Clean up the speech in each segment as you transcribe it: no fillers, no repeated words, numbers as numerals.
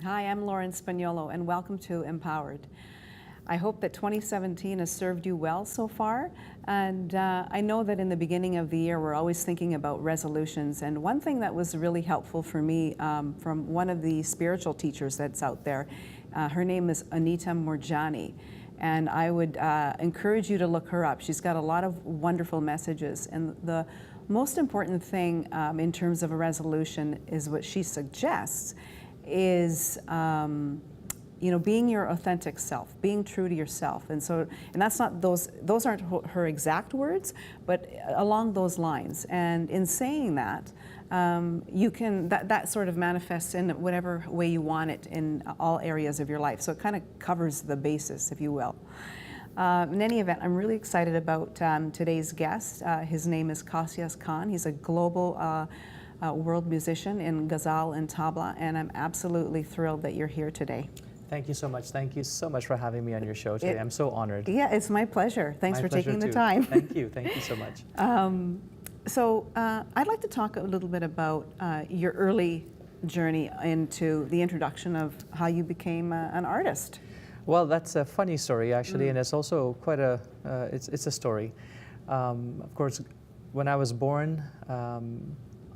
Hi, I'm Loren Spagnuolo, and welcome to Empowered. I hope that 2017 has served you well so far, and I know that in the beginning of the year we're always thinking about resolutions, and one thing that was really helpful for me from one of the spiritual teachers that's out there, her name is Anita Moorjani, and I would encourage you to look her up. She's got a lot of wonderful messages, and the most important thing in terms of a resolution is what she suggests is being your authentic self, being true to yourself. And that's not those aren't her exact words, but along those lines. And in saying that, you can that sort of manifests in whatever way you want it in all areas of your life. So it kind of covers the basis, if you will. In any event, I'm really excited about today's guest. His name is Cassius. He's a global world musician in Ghazal and Tabla, and I'm absolutely thrilled that you're here today. Thank you so much. Thank you so much for having me on your show today. I'm so honored. Yeah, it's my pleasure. Thanks for taking the time. Thank you. Thank you so much. I'd like to talk a little bit about your early journey into the introduction of how you became an artist. Well, that's a funny story, actually, and it's also quite it's a story. Of course, when I was born,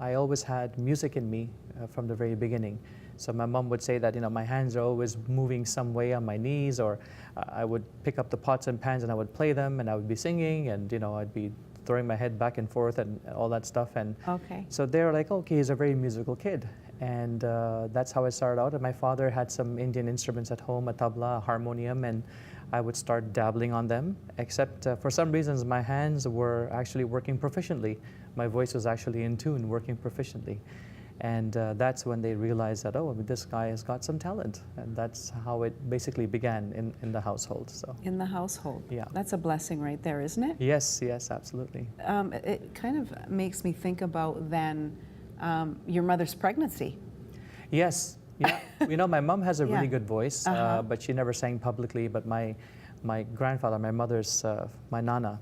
I always had music in me from the very beginning. So my mom would say that, my hands are always moving some way on my knees, or I would pick up the pots and pans and I would play them and I would be singing, and, I'd be throwing my head back and forth and all that stuff. And so they were like, okay, he's a very musical kid. And that's how I started out. And my father had some Indian instruments at home, a tabla, a harmonium, and I would start dabbling on them, except for some reasons my hands were actually working proficiently. My voice was actually in tune, working proficiently. And that's when they realized that, this guy has got some talent. And that's how it basically began in the household. So. In the household? Yeah. That's a blessing right there, isn't it? Yes, yes, absolutely. It kind of makes me think about then your mother's pregnancy. Yes. Yeah. My mom has a really good voice, but she never sang publicly. But my grandfather, my mother's, my Nana,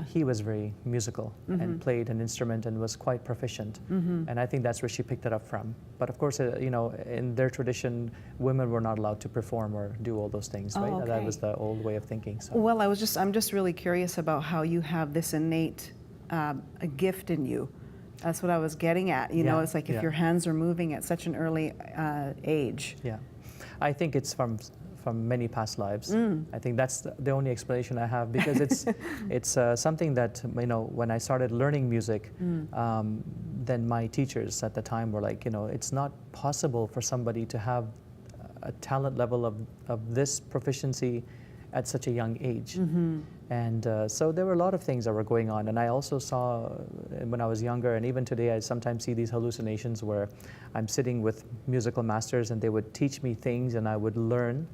he was very musical and played an instrument and was quite proficient. And I think that's where she picked it up from. But of course, in their tradition, women were not allowed to perform or do all those things, right? Okay. That was the old way of thinking. So. Well, I'm just really curious about how you have this innate a gift in you. That's what I was getting at. It's like if your hands are moving at such an early age. Yeah, I think it's from many past lives. I think that's the only explanation I have, because it's something that, when I started learning music, then my teachers at the time were like, it's not possible for somebody to have a talent level of this proficiency at such a young age. And so there were a lot of things that were going on. And I also saw, when I was younger, and even today, I sometimes see these hallucinations where I'm sitting with musical masters and they would teach me things and I would learn.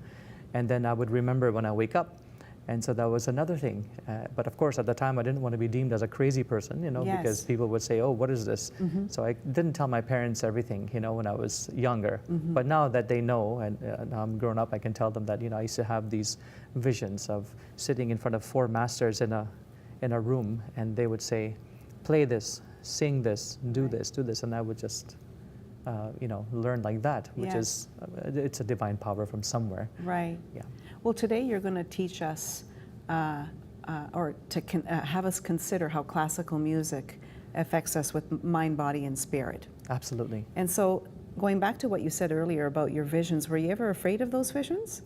And then I would remember when I wake up. And so that was another thing. But of course, at the time, I didn't want to be deemed as a crazy person, because people would say, oh, what is this? So I didn't tell my parents everything, when I was younger. But now that they know, and now I'm grown up, I can tell them that, I used to have these visions of sitting in front of 4 masters in a room, and they would say, play this, sing this, do this, and I would just learn like that, which is, it's a divine power from somewhere. Right. Yeah. Well, today you're going to teach us, or to have us consider how classical music affects us with mind, body, and spirit. Absolutely. And so, going back to what you said earlier about your visions, were you ever afraid of those visions?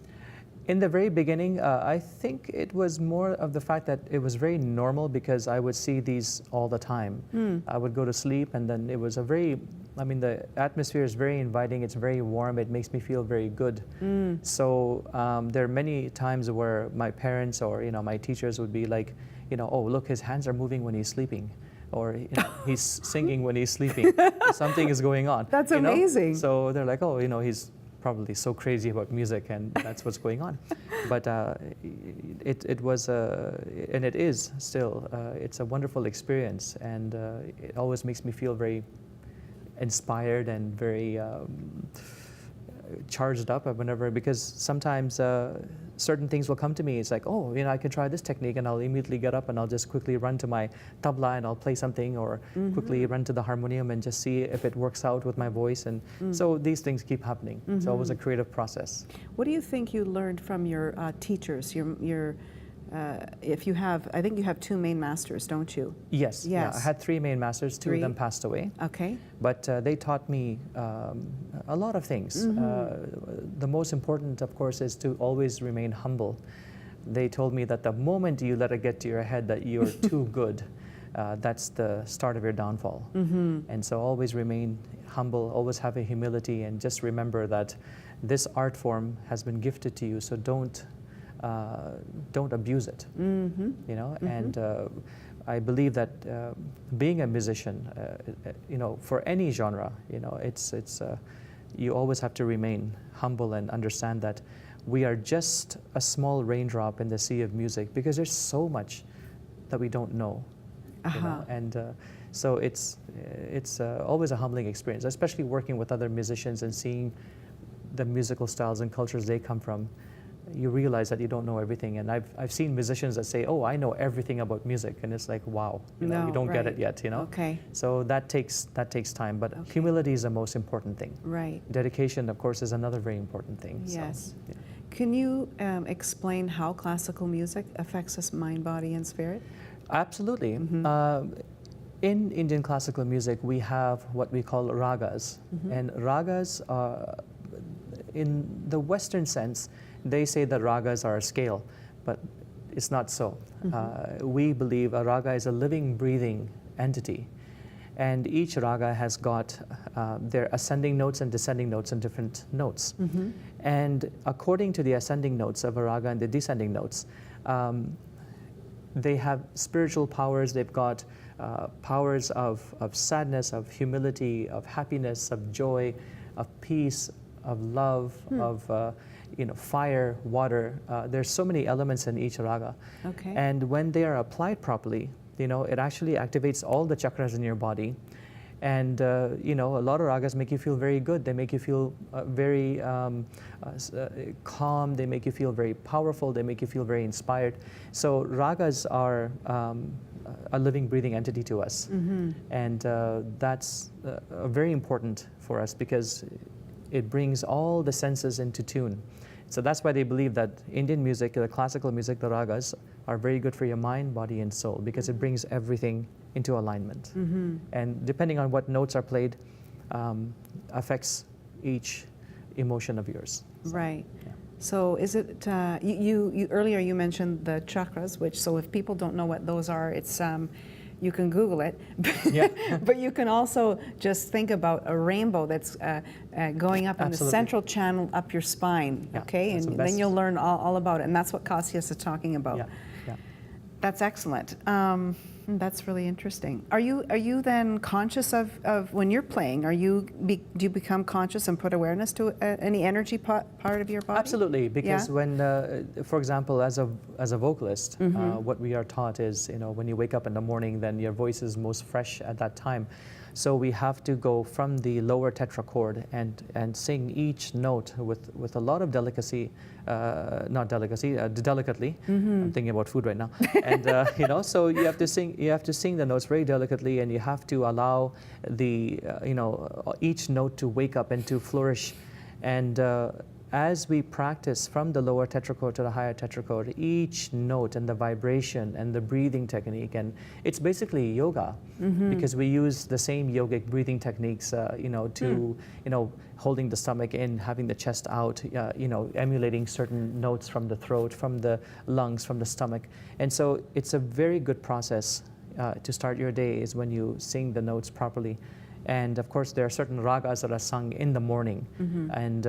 In the very beginning, I think it was more of the fact that it was very normal, because I would see these all the time. I would go to sleep, and then it was the atmosphere is very inviting, it's very warm, it makes me feel very good. So there are many times where my parents or my teachers would be like, oh, look, his hands are moving when he's sleeping. Or he's singing when he's sleeping. Something is going on. That's amazing. So they're like, oh, he's probably so crazy about music, and that's what's going on. But it was, and it is still, it's a wonderful experience, and it always makes me feel very inspired and very charged up whenever, because sometimes certain things will come to me. It's like, oh, I can try this technique, and I'll immediately get up and I'll just quickly run to my tabla and I'll play something, or quickly run to the harmonium and just see if it works out with my voice. And so these things keep happening. So it was a creative process. What do you think you learned from your teachers? If you have, I think you have 2 main masters, don't you? Yes. Yeah, I had 3 main masters. 2 of them passed away. Okay. But they taught me a lot of things. The most important, of course, is to always remain humble. They told me that the moment you let it get to your head that you're too good, that's the start of your downfall. And so always remain humble, always have a humility, and just remember that this art form has been gifted to you, so don't abuse it. And I believe that being a musician, for any genre, it's you always have to remain humble and understand that we are just a small raindrop in the sea of music, because there's so much that we don't know. And so it's always a humbling experience, especially working with other musicians and seeing the musical styles and cultures they come from. You realize that you don't know everything, and I've seen musicians that say, "Oh, I know everything about music," and it's like, "Wow, you don't get it yet," Okay. So that takes time, but humility is the most important thing. Right. Dedication, of course, is another very important thing. Yes. So, yeah. Can you explain how classical music affects us, mind, body, and spirit? Absolutely. In Indian classical music, we have what we call ragas, and ragas are, in the Western sense, they say that ragas are a scale, but it's not so. We believe a raga is a living, breathing entity, and each raga has got their ascending notes and descending notes and different notes. And according to the ascending notes of a raga and the descending notes, they have spiritual powers. They've got powers of sadness, of humility, of happiness, of joy, of peace, of love, of fire, water. There's so many elements in each raga. Okay. And when they are applied properly, it actually activates all the chakras in your body. And a lot of ragas make you feel very good. They make you feel very calm. They make you feel very powerful. They make you feel very inspired. So ragas are a living, breathing entity to us. And that's very important for us, because it brings all the senses into tune. So that's why they believe that Indian music, the classical music, the ragas, are very good for your mind, body, and soul, because it brings everything into alignment. And depending on what notes are played, affects each emotion of yours. Right. So is it, you earlier you mentioned the chakras, so if people don't know what those are, it's, you can Google it, but you can also just think about a rainbow that's going up in the central channel up your spine, okay? And then you'll learn all about it, and that's what Cassius is talking about. That's excellent. That's really interesting. Are you then conscious of when you're playing? Do you become conscious and put awareness to any energy part of your body? Absolutely, because when, for example, as a vocalist, what we are taught is, when you wake up in the morning, then your voice is most fresh at that time. So we have to go from the lower tetrachord and sing each note with a lot of delicacy, not delicacy, delicately. I'm thinking about food right now. And so you have to sing the notes very delicately, and you have to allow the each note to wake up and to flourish. And as we practice from the lower tetrachord to the higher tetrachord, each note and the vibration and the breathing technique, and it's basically yoga, because we use the same yogic breathing techniques, to, holding the stomach in, having the chest out, emulating certain notes from the throat, from the lungs, from the stomach. And so it's a very good process to start your day, is when you sing the notes properly. And of course, there are certain ragas that are sung in the morning, and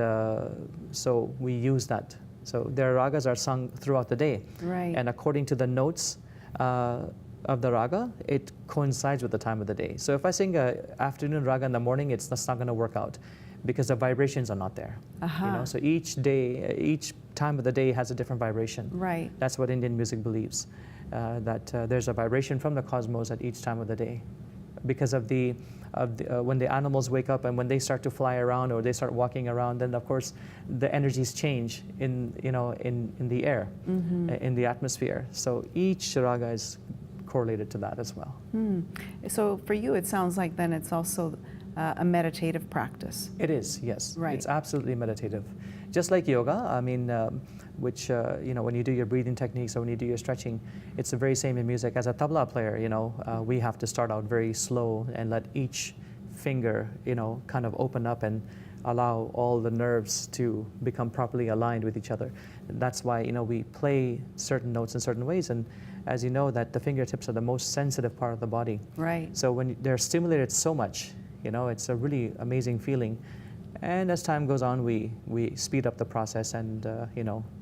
so we use that. So their ragas are sung throughout the day, and according to the notes of the raga, it coincides with the time of the day. So if I sing an afternoon raga in the morning, that's not going to work out, because the vibrations are not there. So each time of the day has a different vibration. That's what Indian music believes, that there's a vibration from the cosmos at each time of the day, because of the when the animals wake up and when they start to fly around or they start walking around, then of course the energies change in the air, in the atmosphere. So each raga is correlated to that as well. So for you, it sounds like then it's also a meditative practice. It is, yes. Right. It's absolutely meditative. Just like yoga, I mean, which, when you do your breathing techniques or when you do your stretching, it's the very same in music. As a tabla player, we have to start out very slow and let each finger, kind of open up and allow all the nerves to become properly aligned with each other. That's why, we play certain notes in certain ways. And as you know, that the fingertips are the most sensitive part of the body. Right. So when they're stimulated so much, it's a really amazing feeling. And as time goes on, we speed up the process and,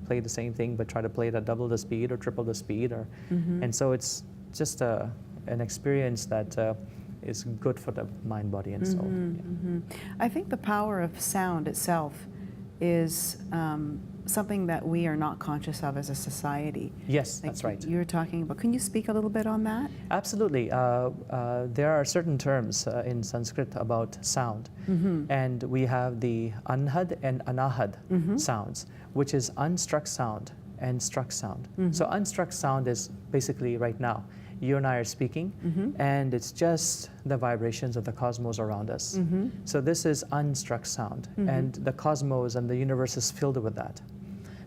play the same thing, but try to play it at double the speed or triple the speed. And so it's just an experience that is good for the mind, body, and soul. I think the power of sound itself is something that we are not conscious of as a society. Yes, that's right. You were talking about. Can you speak a little bit on that? Absolutely. There are certain terms in Sanskrit about sound, and we have the anhad and anahad sounds, which is unstruck sound and struck sound. So unstruck sound is basically right now. You and I are speaking, and it's just the vibrations of the cosmos around us. So this is unstruck sound, and the cosmos and the universe is filled with that.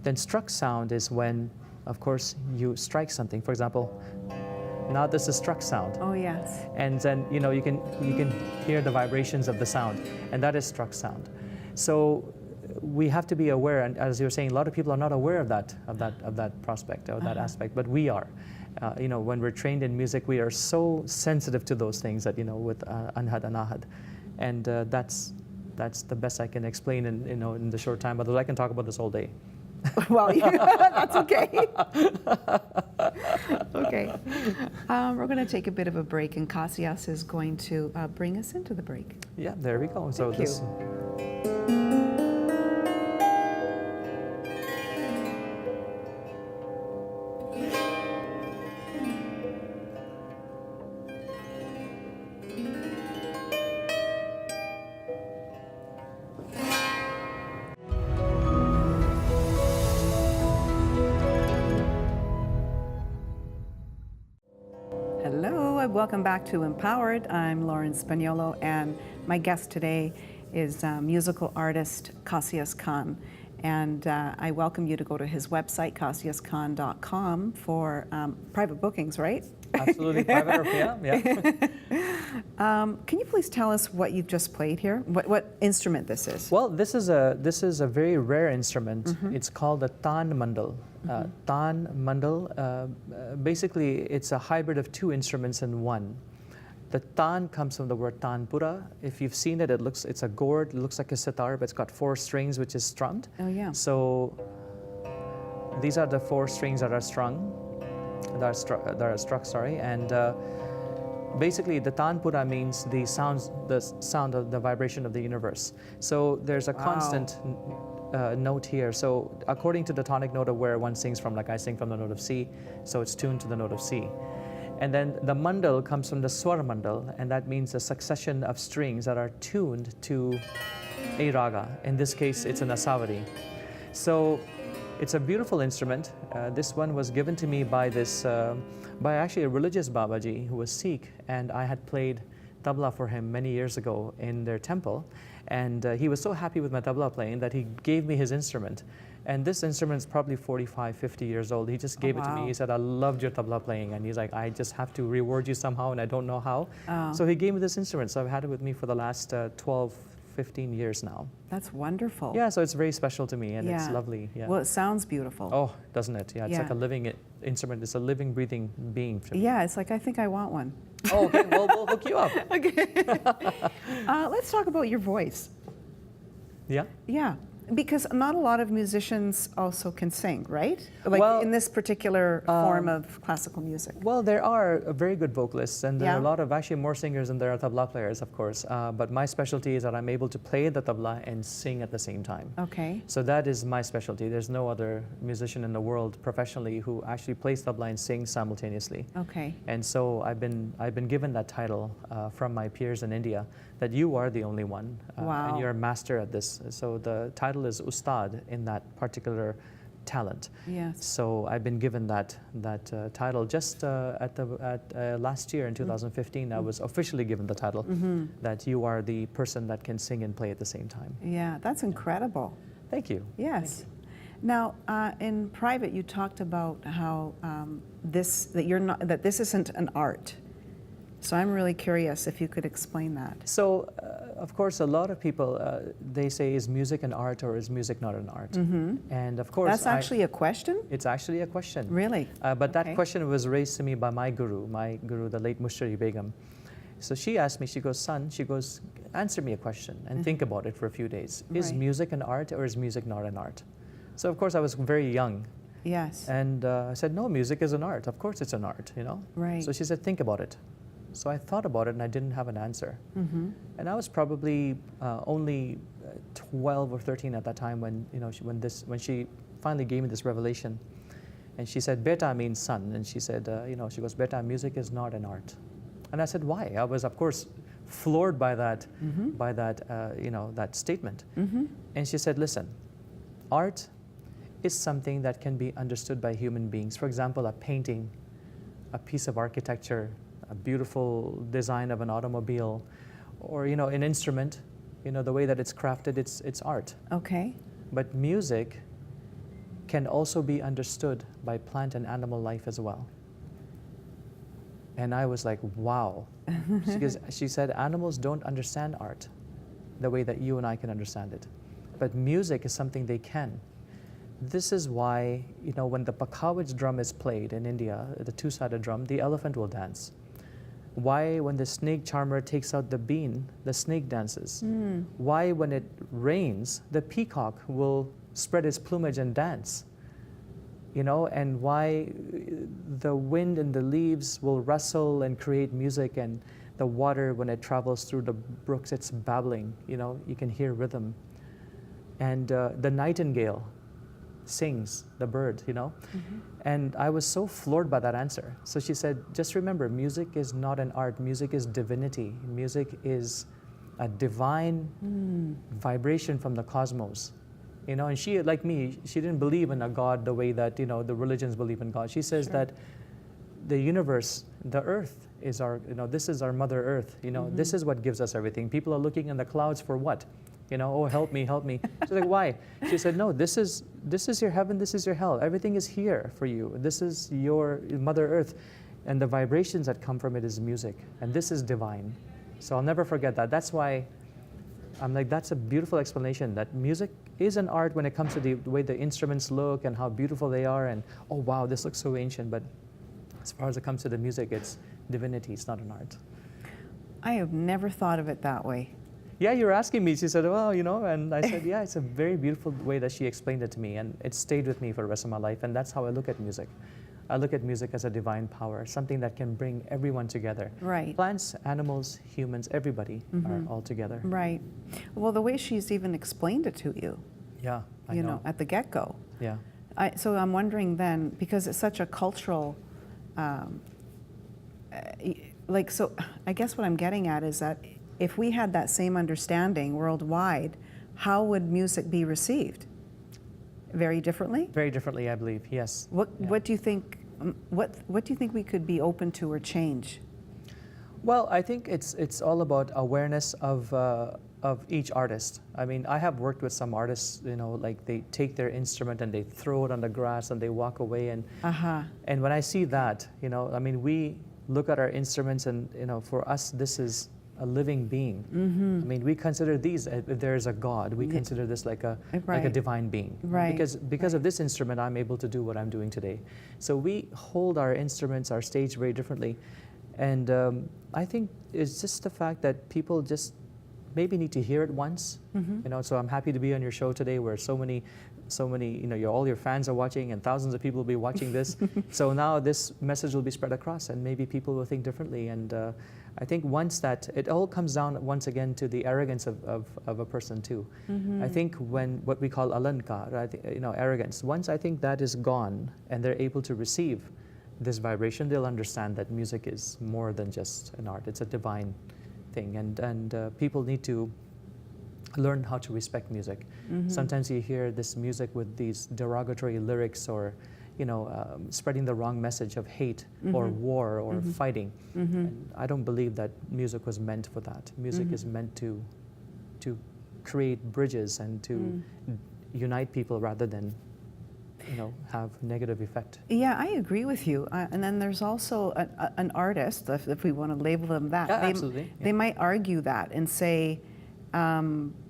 Then struck sound is when, of course, you strike something. For example, now this is struck sound. Oh, yes. And then, you can hear the vibrations of the sound, and that is struck sound. So we have to be aware, and as you were saying, a lot of people are not aware of that prospect or that aspect, but we are. When we're trained in music, we are so sensitive to those things that, with anhad, anahad. And that's the best I can explain in the short time, otherwise I can talk about this all day. Well, that's okay. Okay. We're going to take a bit of a break, and Cassius is going to bring us into the break. Yeah, there we go. Thank you. Welcome back to Empowered. I'm Loren Spagnuolo, and my guest today is musical artist Cassius Khan. And I welcome you to go to his website, cassiuskhan.com, for private bookings, right? Absolutely, private or yeah. Can you please tell us what you've just played here? What instrument this is? Well, this is a very rare instrument. It's called the Tan Mandal. Tan Mandal, basically it's a hybrid of two instruments in one. The Tan comes from the word Tanpura. If you've seen it, it's a gourd, it looks like a sitar, but it's got 4 strings which is strummed. Oh yeah. So these are the 4 strings that are strung, that are struck, sorry, and basically the Tanpura means the sound of the vibration of the universe. So there's a constant note here. So according to the tonic note of where one sings from, like I sing from the note of C, so it's tuned to the note of C. And then the mandal comes from the swar mandal, and that means a succession of strings that are tuned to a raga. In this case, it's an asavadi. So it's a beautiful instrument. This one was given to me by by actually a religious Babaji who was Sikh, and I had played tabla for him many years ago in their temple. And he was so happy with my tabla playing that he gave me his instrument. And this instrument is probably 45, 50 years old. He just gave it to me. He said, I loved your tabla playing. And he's like, I just have to reward you somehow, and I don't know how. So he gave me this instrument. So I've had it with me for the last 12, 15 years now. That's wonderful. Yeah, so it's very special to me, and it's lovely. Yeah. Well, it sounds beautiful. Oh, doesn't it? Yeah, it's like a living instrument. It's a living, breathing being. Yeah, it's like, I think I want one. Oh, okay. Well, we'll hook you up. Okay. Let's talk about your voice. Yeah? Yeah. Because not a lot of musicians also can sing, right? Like Well, in this particular form of classical music. Well, there are very good vocalists, and there are a Yeah. lot of actually more singers than there are tabla players, of course. But my specialty is that I'm able to play the tabla and sing at the same time. Okay. So that is my specialty. There's no other musician in the world professionally who actually plays tabla and sings simultaneously. Okay. And so I've been given that title from my peers in India, that you are the only one, Wow. and you're a master at this. So the title is Ustad in that particular talent. Yes. So I've been given that title just at last year in 2015. I was officially given the title that you are the person that can sing and play at the same time. Yeah, that's incredible. Thank you. Yes. Now, in private, you talked about how that this isn't an art. So I'm really curious if you could explain that. So, of course, a lot of people, they say, is music an art or is music not an art? And of course, That's actually a question? it's actually a question. Really? But that Okay. question was raised to me by my guru, the late Mushtari Begum. So she asked me, she goes, son, she goes, answer me a question and think about it for a few days. Is Right. music an art or is music not an art? So of course I was very young, Yes. and I said, no, music is an art. Of course it's an art, you know? Right. So she said, think about it. So I thought about it and I didn't have an answer. And I was probably only 12 or 13 at that time when, you know, when she finally gave me this revelation. And she said, beta means son. And she said, she goes, beta, music is not an art. And I said, why? I was, of course, floored by that, that statement. And she said, listen, art is something that can be understood by human beings. For example, a painting, a piece of architecture, a beautiful design of an automobile, or, an instrument, the way that it's crafted, it's art. Okay. But music can also be understood by plant and animal life as well. And I was like, wow. She said, animals don't understand art the way that you and I can understand it. But music is something they can. This is why, when the Pakawaj drum is played in India, the two-sided drum, the elephant will dance. Why, when the snake charmer takes out the bean, the snake dances? Why, when it rains, the peacock will spread its plumage and dance? And why the wind and the leaves will rustle and create music, and the water, when it travels through the brooks, it's babbling, you can hear rhythm. And the nightingale sings, the bird, And I was so floored by that answer. So she said, just remember, music is not an art, music is divinity. Music is a divine vibration from the cosmos. And she, like me, she didn't believe in a God the way that, the religions believe in God. She says that the universe, the earth is our, this is our Mother Earth. This is what gives us everything. People are looking in the clouds for what? Oh, help me, help me. She's like, why? She said, no, this is your heaven, this is your hell. Everything is here for you. This is your Mother Earth. And the vibrations that come from it is music. And this is divine. So I'll never forget that. That's why I'm like, that's a beautiful explanation, that music is an art when it comes to the way the instruments look and how beautiful they are. And, oh, wow, this looks so ancient. But as far as it comes to the music, it's divinity. It's not an art. I have never thought of it that way. Yeah, you were asking me. She said, well, and I said, yeah, it's a very beautiful way that she explained it to me, and it stayed with me for the rest of my life, and that's how I look at music. I look at music as a divine power, something that can bring everyone together. Right. Plants, animals, humans, everybody are all together. Right. Well, the way she's even explained it to you, Yeah, I know. at the get-go. Yeah. So I'm wondering then, because it's such a cultural, so I guess what I'm getting at is that if we had that same understanding worldwide, how would music be received? Very differently? Very differently, I believe, yes. What do you think, what do you think we could be open to or change? Well, I think it's all about awareness of each artist. I mean, I have worked with some artists, like they take their instrument and they throw it on the grass and they walk away. And and when I see that, we look at our instruments and, for us, this is a living being. I mean, we consider these, if there is a God, we consider this like a divine being. Right. Because of this instrument, I'm able to do what I'm doing today. So we hold our instruments, our stage very differently. And I think it's just the fact that people just maybe need to hear it once. You know, so I'm happy to be on your show today, where so many, you know, all your fans are watching, and thousands of people will be watching this. So now this message will be spread across, and maybe people will think differently. And I think once that, it all comes down once again to the arrogance of a person too. I think when what we call alankar, right, you know, arrogance, once I think that is gone and they're able to receive this vibration, they'll understand that music is more than just an art. It's a divine thing, and people need to learn how to respect music. Sometimes you hear this music with these derogatory lyrics, or you know, spreading the wrong message of hate or war or fighting. And I don't believe that music was meant for that. Music is meant to create bridges and to unite people rather than, you know, have negative effect. Yeah, I agree with you. And then there's also an artist, if we want to label them that. Yeah, absolutely. They might argue that and say,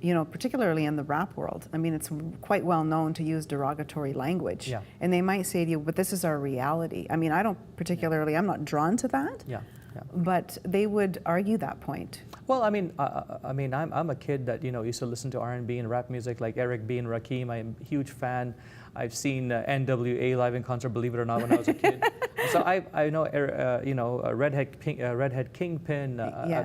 you know, particularly in the rap world, I mean, it's quite well known to use derogatory language. Yeah. And they might say to you, but this is our reality. I mean, I don't particularly, I'm not drawn to that. Yeah. But they would argue that point. Well, I mean, I'm a kid that, you know, used to listen to R&B and rap music like Eric B. and Rakim. I'm a huge fan. I've seen NWA live in concert, believe it or not, when I was a kid. So I know, you know, Redhead Kingpin.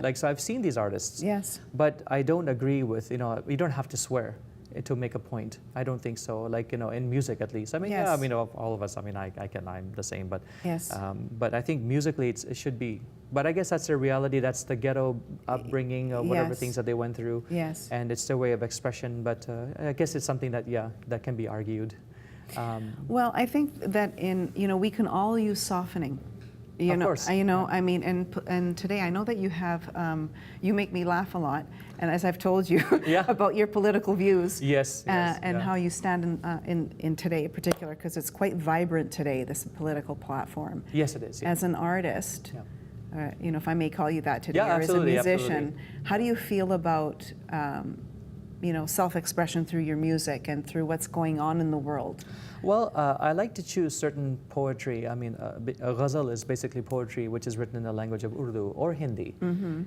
Like, so I've seen these artists. Yes. But I don't agree with, you know, you don't have to swear to make a point. I don't think so. Like, you know, in music at least. I mean, Yes. yeah, I mean, all of us. I mean, I'm the same. But Yes. But I think musically it should be. But I guess that's their reality. That's the ghetto upbringing, or whatever Yes. things that they went through. Yes. And it's their way of expression. But I guess it's something that, that can be argued. Well, I think that you know, we can all use softening. You Of know, course. You know, I mean, and today I know that you have, you make me laugh a lot, and as I've told you about your political views. Yes. And how you stand in today in particular, because it's quite vibrant today, this political platform. Yes, it is. Yeah. As an artist, you know, if I may call you that today, Yeah, or as a absolutely, musician, absolutely. how do you feel about, you know, self-expression through your music and through what's going on in the world? Well, I like to choose certain poetry. I mean, Ghazal is basically poetry which is written in the language of Urdu or Hindi.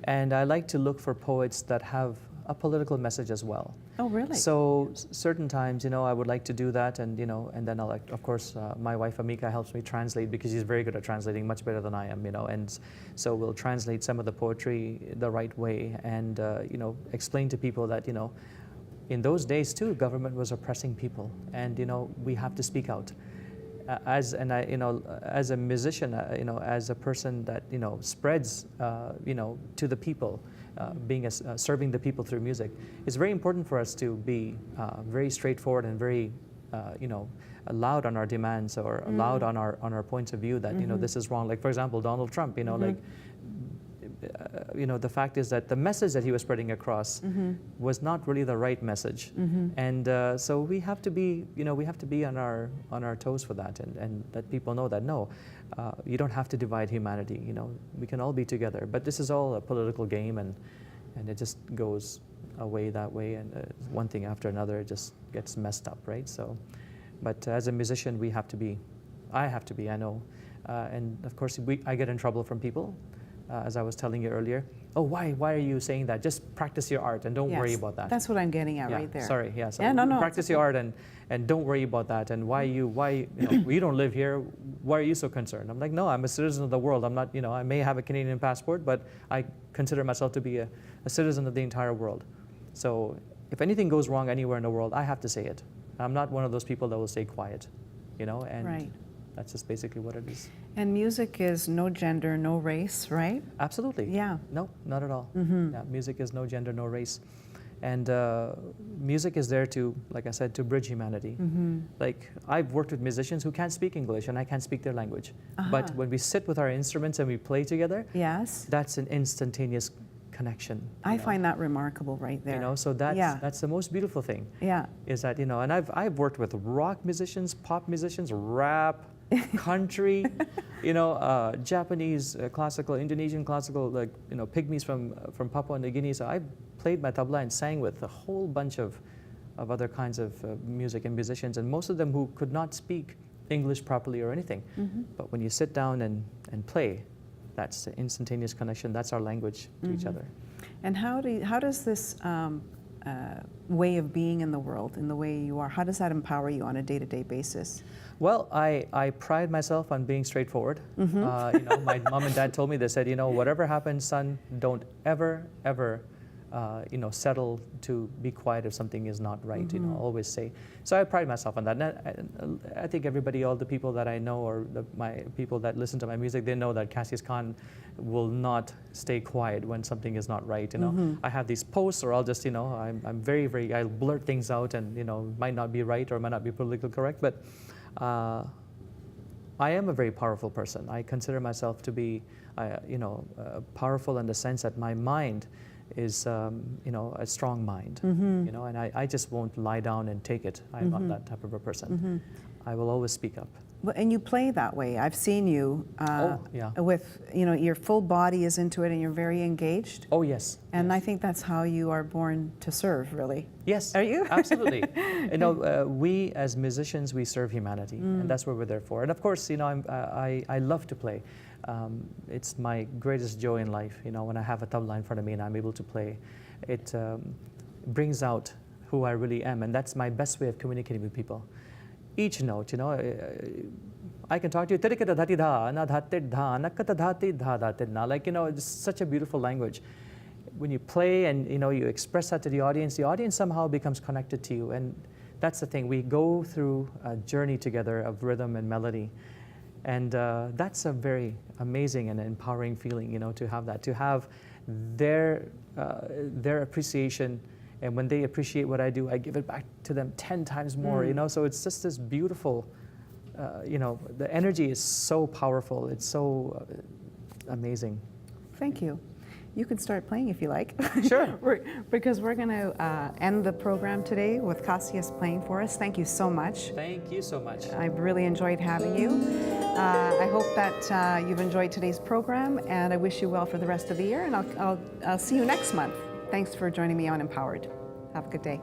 And I like to look for poets that have a political message as well. Oh, really? So certain times, you know, I would like to do that, and you know, and then of course, my wife Amika helps me translate, because she's very good at translating, much better than I am, you know, and so we'll translate some of the poetry the right way, and you know, explain to people that, you know, in those days too, government was oppressing people, and you know, we have to speak out. As a musician, you know, as a person that, you know, spreads, you know, to the people, serving the people through music, it's very important for us to be very straightforward and very, you know, loud on our demands, or loud on our points of view that, you know, this is wrong. Like, for example, Donald Trump, you know, like, you know, the fact is that the message that he was spreading across was not really the right message, and so we have to be, you know, we have to be on our toes for that, and let people know that no, you don't have to divide humanity. You know, we can all be together. But this is all a political game, and it just goes away that way, and one thing after another, it just gets messed up, right? So, but as a musician, we have to be. I have to be. I know, and of course, I get in trouble from people. As I was telling you earlier, oh, why are you saying that? Just practice your art and don't worry about that. That's what I'm getting at right there. Sorry, so yeah, no, practice your art and don't worry about that. And why you know, you don't live here, why are you so concerned? I'm like, no, I'm a citizen of the world. I'm not, you know, I may have a Canadian passport, but I consider myself to be a citizen of the entire world. So if anything goes wrong anywhere in the world, I have to say it. I'm not one of those people that will stay quiet, you know, and right. That's just basically what it is. And music is no gender, no race, right? Absolutely. Yeah. No, not at all. Yeah, music is no gender, no race. And music is there to, like I said, to bridge humanity. Like, I've worked with musicians who can't speak English and I can't speak their language. But when we sit with our instruments and we play together, yes, that's an instantaneous connection. I find that remarkable right there. You know, so that's the most beautiful thing. Yeah. Is that, you know, and I've worked with rock musicians, pop musicians, rap, country, you know, Japanese classical, Indonesian classical, like, you know, pygmies from Papua New Guinea. So I played my tabla and sang with a whole bunch of other kinds of music and musicians, and most of them who could not speak English properly or anything. But when you sit down and play, That's instantaneous connection. That's our language to each other. And how does this way of being in the world, in the way you are, how does that empower you on a day-to-day basis? Well, I pride myself on being straightforward. You know, my mom and dad told me, they said, you know, whatever happens, son, don't ever, you know, settle to be quiet if something is not right. You know, always say. So I pride myself on that. And I think everybody, all the people that I know, or my people that listen to my music, they know that Cassius Khan will not stay quiet when something is not right. You know, I have these posts, or I'll just, you know, I'm very, I'll blurt things out, and you know, might not be right or might not be politically correct, but I am a very powerful person. I consider myself to be, you know, powerful in the sense that my mind is, you know, a strong mind, you know, and I just won't lie down and take it. I'm not that type of a person. I will always speak up. Well, and you play that way. I've seen you with, you know, your full body is into it and you're very engaged. Oh, yes. And I think that's how you are born to serve, really. Yes. Are you? Absolutely. You know, we as musicians, we serve humanity, and that's what we're there for. And of course, you know, I love to play. It's my greatest joy in life, you know, when I have a tabla in front of me and I'm able to play. It brings out who I really am, and that's my best way of communicating with people. Each note, you know, I can talk to you, like, you know, it's such a beautiful language. When you play and, you know, you express that to the audience somehow becomes connected to you. And that's the thing, we go through a journey together of rhythm and melody. And that's a very amazing and empowering feeling, you know, to have that, to have their appreciation. And when they appreciate what I do, I give it back to them 10 times more, you know? So it's just this beautiful, you know, the energy is so powerful. It's so amazing. Thank you. You can start playing if you like. Sure. Because we're going to end the program today with Cassius playing for us. Thank you so much. Thank you so much. I've really enjoyed having you. I hope that you've enjoyed today's program, and I wish you well for the rest of the year, and I'll see you next month. Thanks for joining me on Empowered. Have a good day.